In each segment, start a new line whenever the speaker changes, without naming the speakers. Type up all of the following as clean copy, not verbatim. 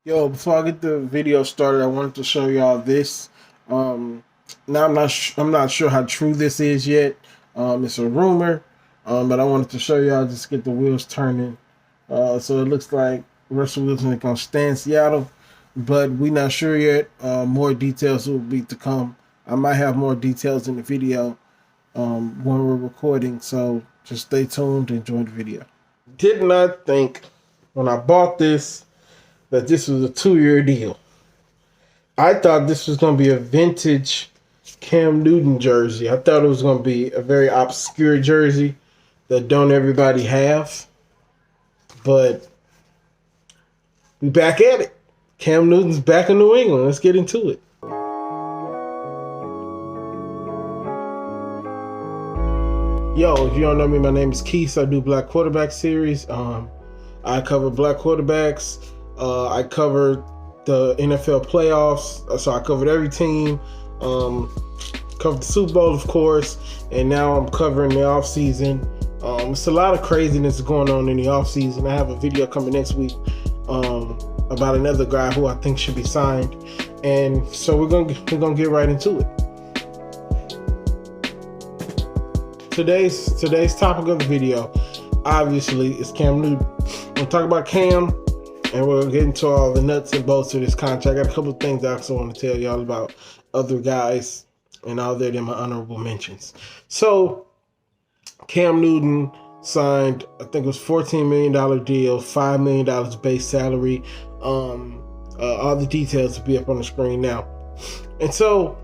Yo, before I get the video started, I wanted to show y'all this. Now I'm not sure how true this is yet. It's a rumor, but I wanted to show y'all just get the wheels turning. So it looks like Russell Wilson is gonna stay in Seattle, but we're not sure yet. More details will be to come. I might have more details in the video when we're recording. So just stay tuned and enjoy the video. Did not think when I bought this that this was a 2-year deal. I thought this was going to be a vintage Cam Newton jersey. I thought it was going to be a very obscure jersey that don't everybody have. But we back at it. Cam Newton's back in New England. Let's get into it. Yo, if you don't know me, my name is Keith. I do Black Quarterback series. I cover black quarterbacks. I covered the NFL playoffs, so I covered every team. Covered the Super Bowl, of course, and now I'm covering the off season. It's a lot of craziness going on in the off season. I have a video coming next week about another guy who I think should be signed, and so we're gonna get right into it. Today's topic of the video, obviously, is Cam Newton. We'll talk about Cam, and we'll get into all the nuts and bolts of this contract. I got a couple of things I also want to tell y'all about other guys, and all that in my honorable mentions. So, Cam Newton signed, I think it was $14 million deal, $5 million base salary. All the details will be up on the screen now. And so,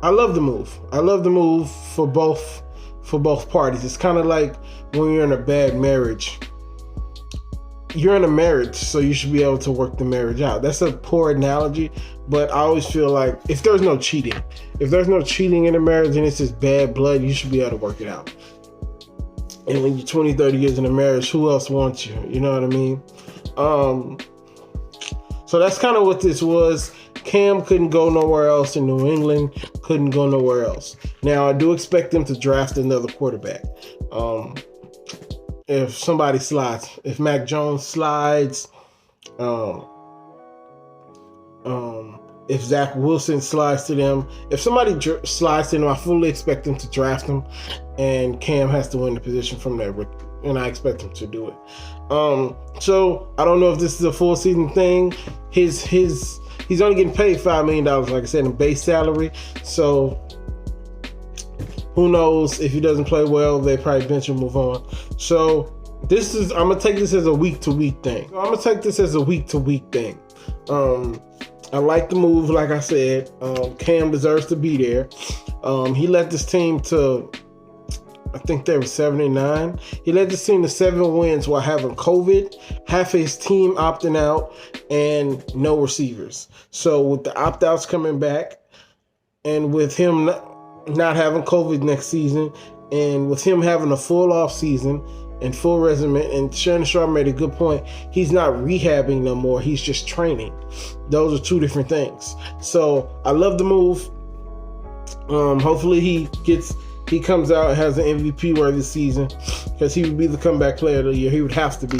I love the move. I love the move for both parties. It's kind of like when you're in a bad marriage. You're in a marriage, so you should be able to work the marriage out. That's a poor analogy, but I always feel like if there's no cheating in a marriage and it's just bad blood, you should be able to work it out. And when you're 20, 30 years in a marriage, who else wants you? You know what I mean? So that's kind of what this was. Cam couldn't go nowhere else in New England, couldn't go nowhere else. Now, I do expect them to draft another quarterback. If somebody slides, if Mac Jones slides, if Zach Wilson slides to them, if somebody slides to them, I fully expect them to draft them, and Cam has to win the position from there, and I expect him to do it. So I don't know if this is a full season thing. He's only getting paid $5 million, like I said, in base salary. So who knows if he doesn't play well, they probably bench and move on. So I'm gonna take this as a week to week thing. I like the move, like I said. Cam deserves to be there. He led this team to, I think they were 7-9. He led this team to 7 wins while having COVID, half his team opting out, and no receivers. So with the opt-outs coming back, and with him not having COVID next season, and with him having a full off season and full resume, and Shannon Sharp made a good point, he's not rehabbing no more, he's just training. Those are two different things. So I love the move. Hopefully he comes out and has an MVP worthy season, because he would be the comeback player of the year. He would have to be.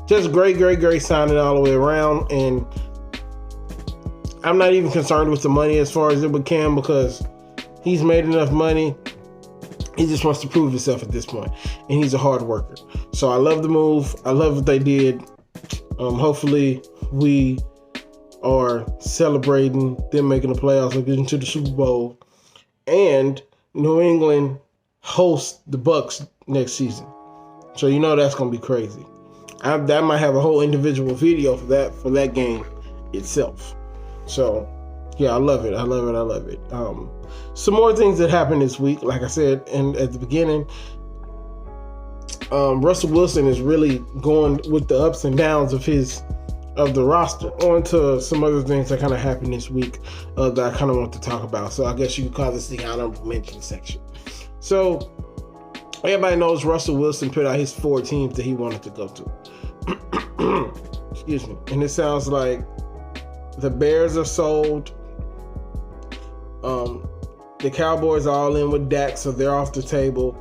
Just great signing all the way around, and I'm not even concerned with the money as far as it with Cam, because he's made enough money. He just wants to prove himself at this point, and he's a hard worker. So I love the move. I love what they did. Hopefully we are celebrating them making the playoffs or getting to the Super Bowl, and New England hosts the Bucks next season. So you know that's gonna be crazy. That might have a whole individual video for that game itself. So yeah, I love it. Some more things that happened this week, like I said at the beginning. Russell Wilson is really going with the ups and downs of the roster. On to some other things that kind of happened this week that I kind of want to talk about. So I guess you could call this the honorable mention section. So everybody knows Russell Wilson put out his 4 teams that he wanted to go to. Excuse me. And it sounds like the Bears are sold. The Cowboys are all in with Dak, so they're off the table.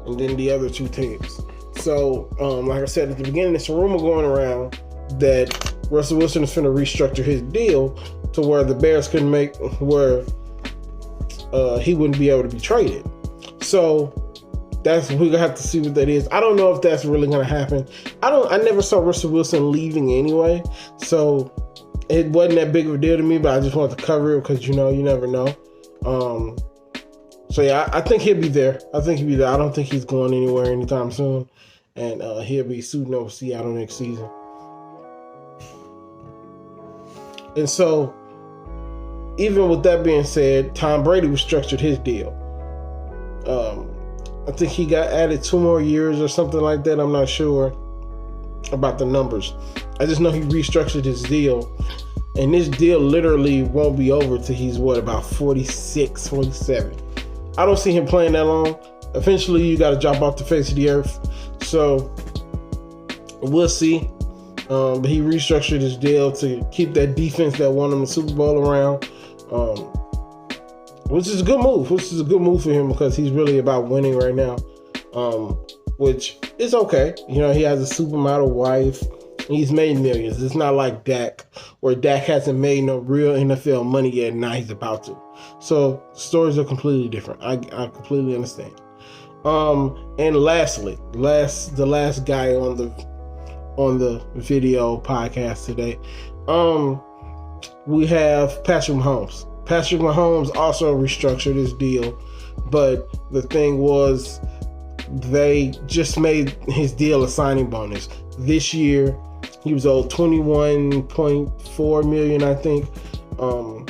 And then the other 2 teams. So, like I said at the beginning, there's a rumor going around that Russell Wilson is finna restructure his deal to where the Bears couldn't make, where he wouldn't be able to be traded. So we're gonna have to see what that is. I don't know if that's really gonna happen. I never saw Russell Wilson leaving anyway, so it wasn't that big of a deal to me, but I just wanted to cover it because, you never know. So yeah, I think he'll be there. I don't think he's going anywhere anytime soon. And he'll be suiting over Seattle next season. And so, even with that being said, Tom Brady restructured his deal. I think he got added 2 more years or something like that. I'm not sure about the numbers. I just know he restructured his deal. And this deal literally won't be over till he's, about 46, 47. I don't see him playing that long. Eventually, you got to drop off the face of the earth. So, we'll see. But he restructured his deal to keep that defense that won him the Super Bowl around. Which is a good move. For him because he's really about winning right now. Which is okay. He has a supermodel wife. He's made millions. It's not like Dak, where Dak hasn't made no real NFL money yet, and now he's about to. So stories are completely different. I completely understand. And lastly, the last guy on the video podcast today, we have Patrick Mahomes. Patrick Mahomes also restructured his deal, but the thing was, they just made his deal a signing bonus. This year, he was owed $21.4 million, I think, to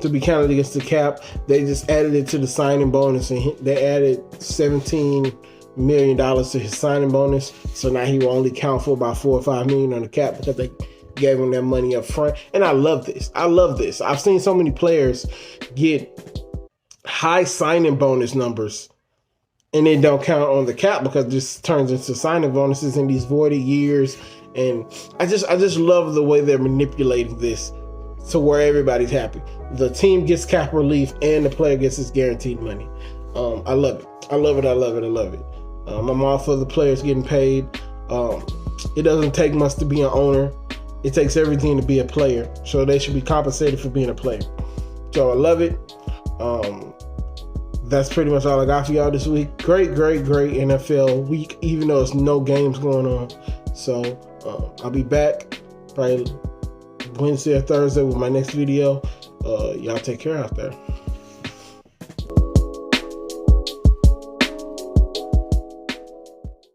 be counted against the cap. They just added it to the signing bonus, and they added $17 million to his signing bonus. So now he will only count for about $4 or $5 million on the cap because they gave him that money up front. And I love this. I've seen so many players get high signing bonus numbers and they don't count on the cap because this turns into signing bonuses in these voided years. And I just love the way they're manipulating this to where everybody's happy. The team gets cap relief and the player gets his guaranteed money. I love it. I'm all for the players getting paid. It doesn't take much to be an owner. It takes everything to be a player. So they should be compensated for being a player. So I love it. That's pretty much all I got for y'all this week. Great NFL week, even though there's no games going on. So I'll be back probably Wednesday or Thursday with my next video. Y'all take care out there.